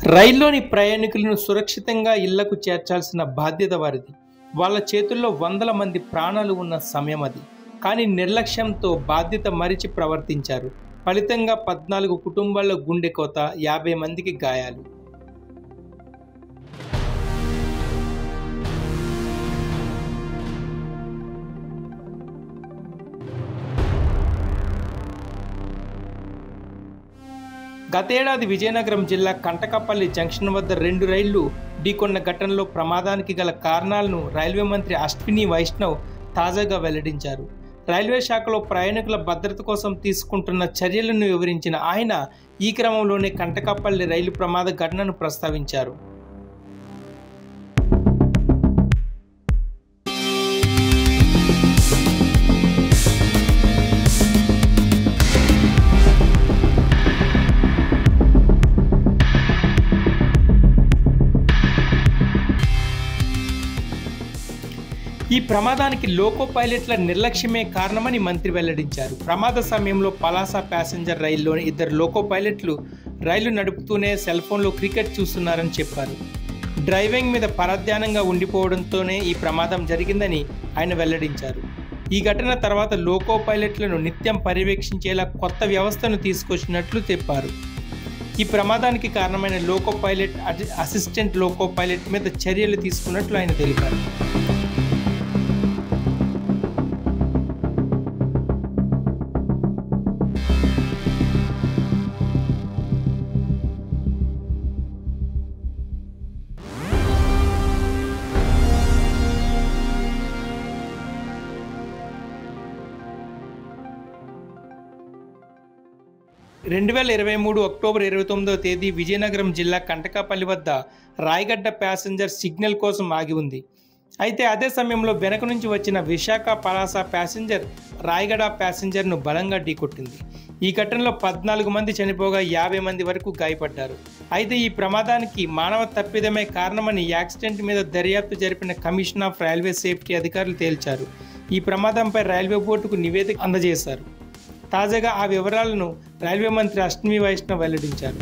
రైల్లోని ప్రయాణికులను సురక్షితంగా ఇళ్లకు చేర్చాల్సిన బాధ్యత వారిది. వాళ్ళ చేతుల్లో వందల మంది ప్రాణాలు ఉన్న సమయం అది. కానీ నిర్లక్ష్యంతో బాధ్యత మరిచి ప్రవర్తించారు. ఫలితంగా 14 కుటుంబాల్లో గుండెకోత, 50 మందికి గాయాలు. గతేడాది విజయనగరం జిల్లా కంటకపల్లి జంక్షన్ వద్ద 2 రైళ్లు ఢీకొన్న ఘటనలో ప్రమాదానికి గల కారణాలను రైల్వే మంత్రి అశ్విని వైష్ణవ్ తాజాగా వెల్లడించారు. రైల్వే శాఖలో ప్రయాణికుల భద్రత కోసం తీసుకుంటున్న చర్యలను వివరించిన ఆయన ఈ క్రమంలోనే కంటకపల్లి రైలు ప్రమాద ఘటనను ప్రస్తావించారు. ఈ ప్రమాదానికి లోకో పైలట్ల నిర్లక్ష్యమే కారణమని మంత్రి వెల్లడించారు. ప్రమాద సమయంలో పలాస ప్యాసింజర్ రైల్లోని 2 లోకో పైలట్లు రైలు నడుపుతూనే సెల్ ఫోన్లో క్రికెట్ చూస్తున్నారని చెప్పారు. డ్రైవింగ్ మీద పరధ్యానంగా ఉండిపోవడంతోనే ఈ ప్రమాదం జరిగిందని ఆయన వెల్లడించారు. ఈ ఘటన తర్వాత లోకో పైలట్లను నిత్యం పర్యవేక్షించేలా కొత్త వ్యవస్థను తీసుకొచ్చినట్లు చెప్పారు. ఈ ప్రమాదానికి కారణమైన loco pilot, assistant loco pilot మీద చర్యలు తీసుకున్నట్లు ఆయన తెలిపారు. అక్టోబర్ 29వ తేదీ విజయనగరం జిల్లా కంటకపల్లి వద్ద రాయగడ్డ ప్యాసింజర్ సిగ్నల్ కోసం ఆగి ఉంది. అయితే అదే సమయంలో వెనక నుంచి వచ్చిన విశాఖ పలాస ప్యాసింజర్ రాయగడ ప్యాసింజర్ను బలంగా ఢీకొట్టింది. ఈ ఘటనలో 14 మంది చనిపోగా 50 మంది వరకు గాయపడ్డారు. అయితే ఈ ప్రమాదానికి మానవ తప్పిదమే కారణమని యాక్సిడెంట్ మీద దర్యాప్తు జరిపిన కమిషన్ ఆఫ్ రైల్వే సేఫ్టీ అధికారులు తేల్చారు. ఈ ప్రమాదంపై రైల్వే బోర్డుకు నివేదిక అందజేశారు. తాజాగా ఆ వివరాలను రైల్వే మంత్రి అశ్విని వైష్ణవ్ వెల్లడించారు.